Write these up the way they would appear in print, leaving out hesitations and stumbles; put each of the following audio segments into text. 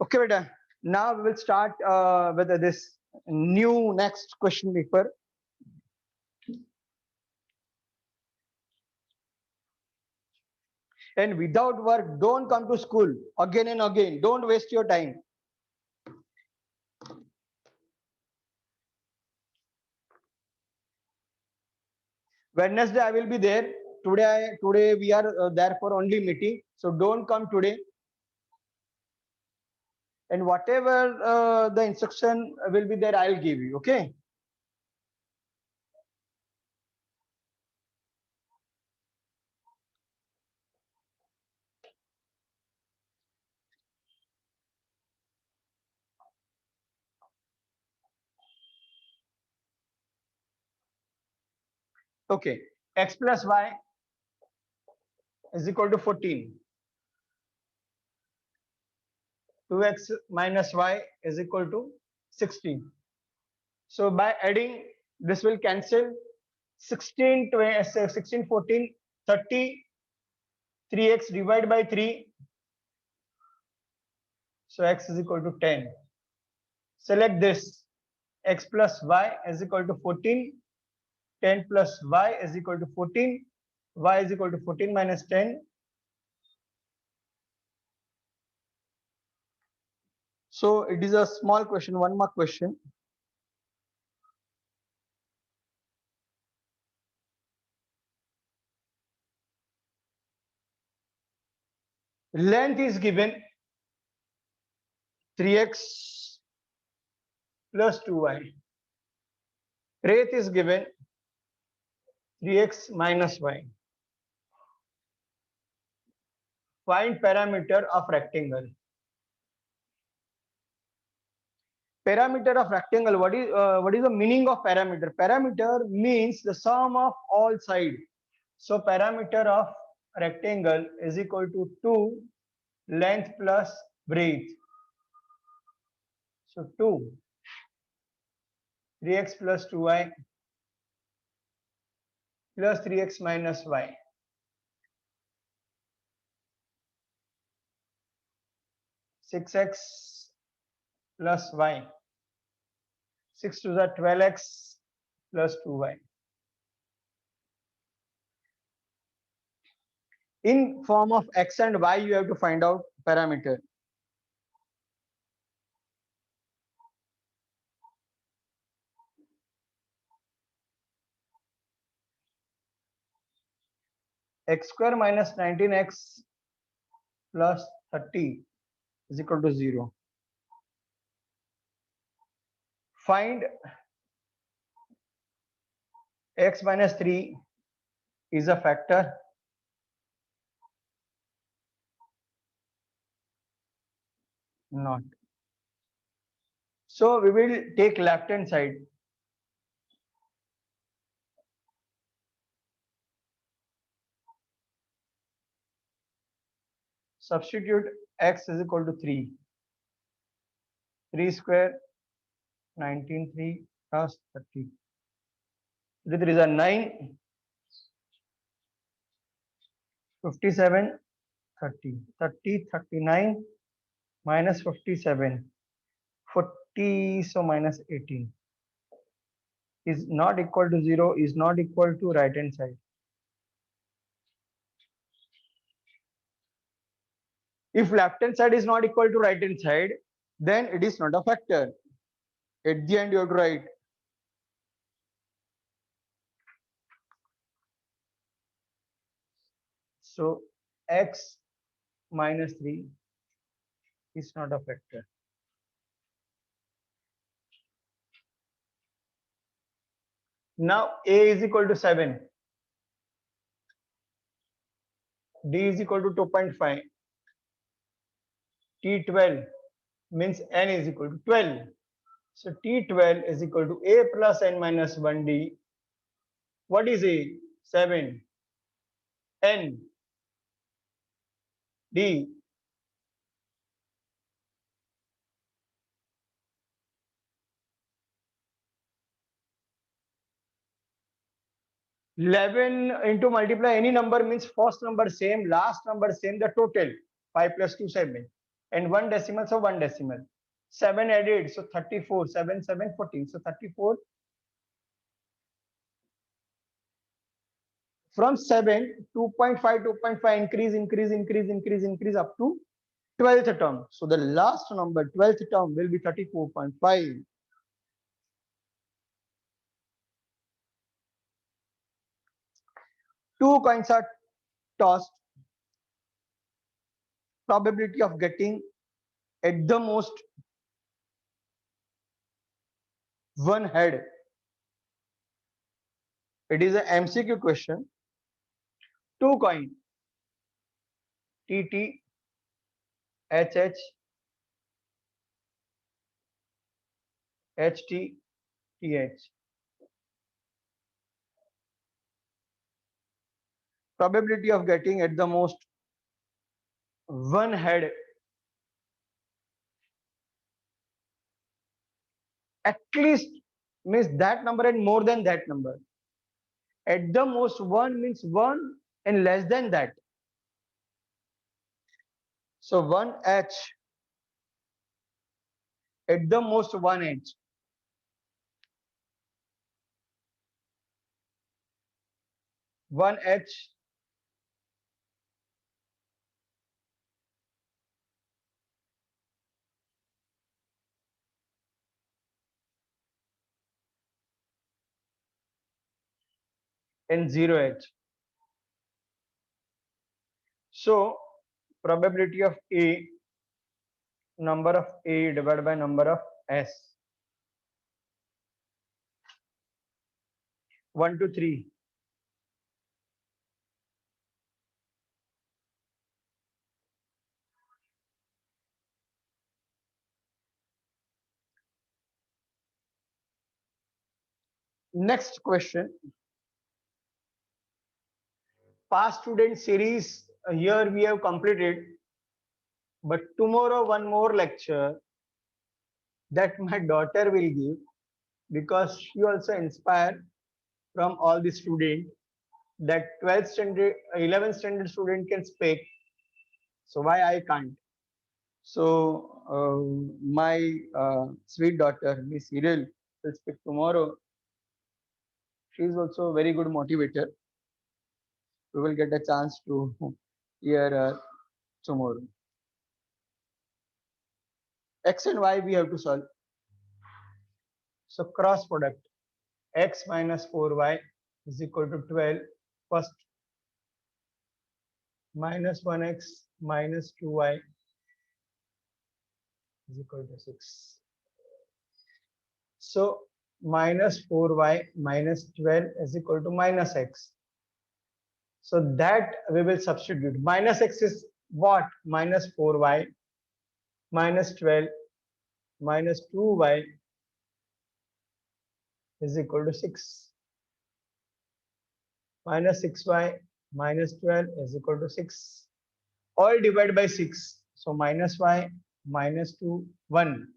Okay, beta. Now we will start with this new next question paper. And without work, don't come to school again and again. Don't waste your time. Wednesday I will be there. Today we are there for only meeting. So don't come today. And whatever the instruction will be there, I'll give you. Okay. Okay. X plus y is equal to 14. 2x minus y is equal to 16. So by adding, this will cancel. 16, 16, 14, 30, 3x divided by 3. So x is equal to 10. Select this. X plus y is equal to 14. 10 plus y is equal to 14. Y is equal to 14 minus 10. So it is a small question, 1 mark question. Length is given 3x plus 2y. Breadth is given 3x minus y. Find parameter of rectangle. Parameter of rectangle. What is the meaning of parameter? Parameter means the sum of all sides. So parameter of rectangle is equal to 2 length plus breadth. So 2 3x plus 2y plus 3x minus y. 6x plus y. 6 to the 12x plus 2y. In form of x and y, you have to find out parameter. X square minus 19x plus 30 is equal to 0. Find x minus 3 is a factor. Not. So we will take left hand side. Substitute x is equal to 3. 3 square 19 3 plus 30. There is a 9 57 30 30 39 minus 57 40, so minus 18 is not equal to 0, is not equal to right hand side. If left hand side is not equal to right hand side, then it is not a factor. At the end you have to write so x minus 3 is not a factor. Now a is equal to 7, d is equal to 2.5, t12 means n is equal to 12. So t12 is equal to a plus n minus 1d. What is a? 7. N. D. Eleven into multiply any number means first number same, last number same, the total 5 plus 2 7. and 1 decimal, so 1 decimal. 7 added, so 34. 7, 7, 14. So 34. From 7, 2.5, 2.5, increase up to 12th term. So the last number, 12th term, will be 34.5. Two coins are tossed. Probability of getting at the most one head. It is an MCQ question. Two coin, TT, HH, HT, TH. Probability of getting at the most one head. At least means that number and more than that number. At the most one means one and less than that. So 1H, at the most 1H. One H, and 0H. So probability of A, number of A divided by number of S. 1 to 3. Next question. Past student series, here we have completed, but tomorrow one more lecture that my daughter will give, because she also inspired from all the student that 12th standard, 11th standard student can speak. So why I can't? So my sweet daughter, Miss Cyril, will speak tomorrow. She is also a very good motivator. We will get a chance to hear her tomorrow. X and Y we have to solve. So cross product, x minus 4y is equal to 12. First, minus 1x minus 2y is equal to 6. So minus 4y minus 12 is equal to minus x. So that we will substitute. Minus x is what? Minus 4y minus 12 minus 2y is equal to 6. Minus 6y minus 12 is equal to 6. All divided by 6. So minus y minus 2, 1.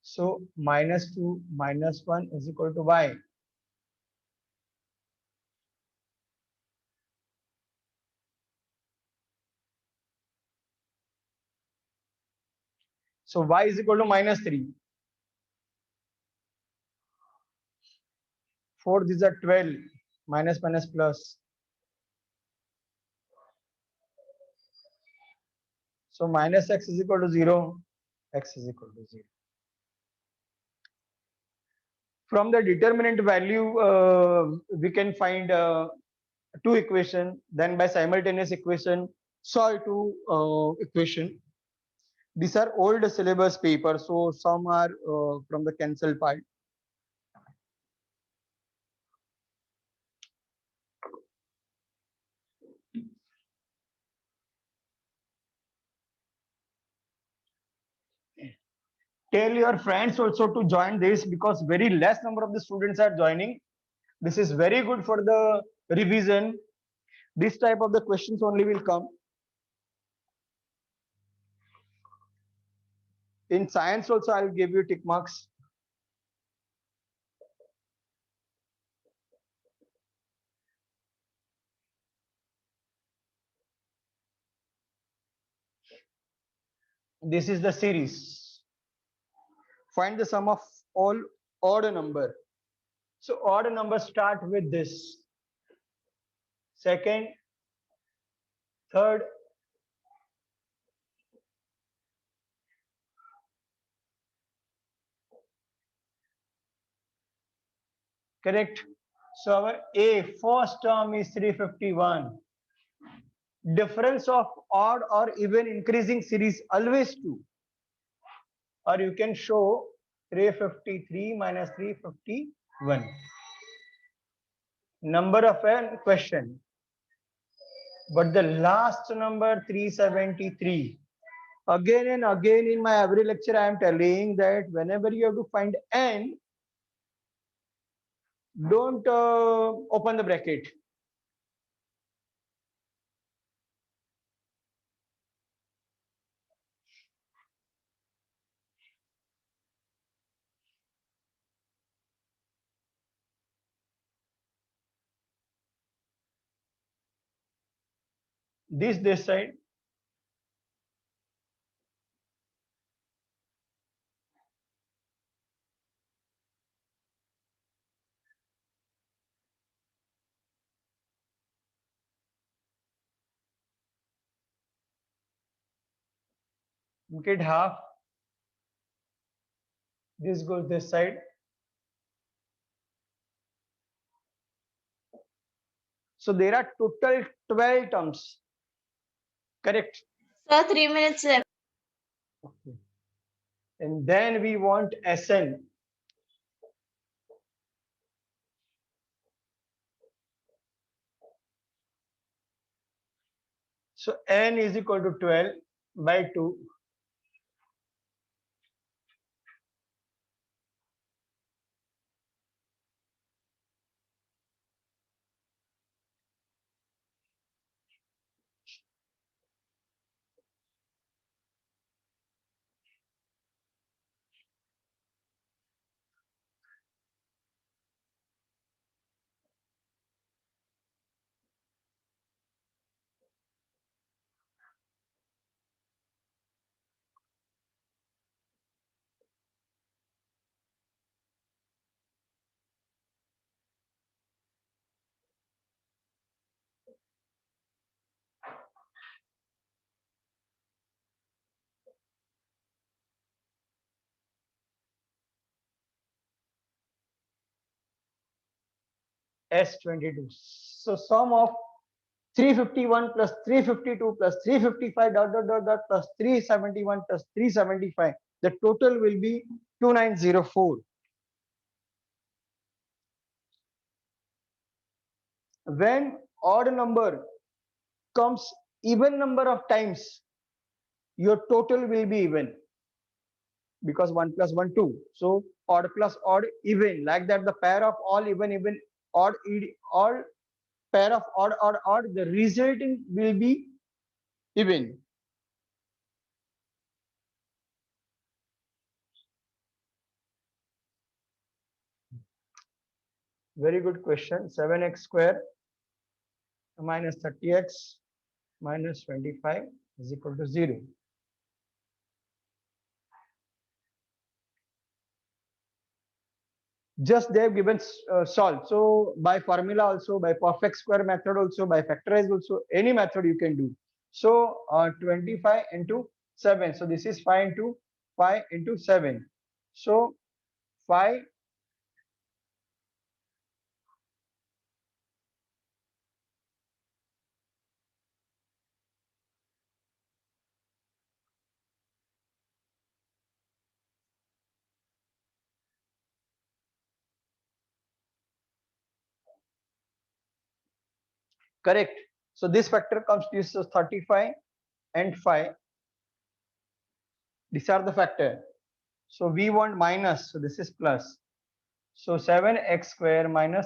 So minus 2 minus 1 is equal to y. So y is equal to minus 3. 4 these are 12. Minus minus plus. So minus x is equal to 0. X is equal to 0. From the determinant value, we can find two equation. Then by simultaneous equation, solve two equation. These are old syllabus paper, so some are from the cancel part. Tell your friends also to join this, because very less number of the students are joining. This is very good for the revision. This type of the questions only will come. In science also, I will give you tick marks. This is the series. Find the sum of all odd number. So odd numbers start with this. Second, third, correct. So our A first term is 351. Difference of odd or even increasing series always 2. Or you can show 353 minus 351. Number of a question. But the last number 373. Again and again in my every lecture I am telling that whenever you have to find n, don't open the bracket. This side. Make it half. This goes this side. So there are total 12 terms. Correct. Sir, 3 minutes left. Okay. And then we want Sn. So n is equal to 12 by 2. S22. So sum of 351 plus 352 plus 355 dot dot dot dot plus 371 plus 375. The total will be 2904. When odd number comes even number of times, your total will be even because 1 plus 1 2. So odd plus odd even, like that the pair of all even odd all pair of odd, the resulting will be even. Very good question. 7x square minus 30x minus 25 is equal to 0. Just they have given solve. So by formula also, by perfect square method also, by factorize also, any method you can do. So 25 into 7. So this is 5 into 5 into 7. So 5. Correct. So this factor comes to is 35 and 5. These are the factor. So we want minus. So this is plus. So 7x square minus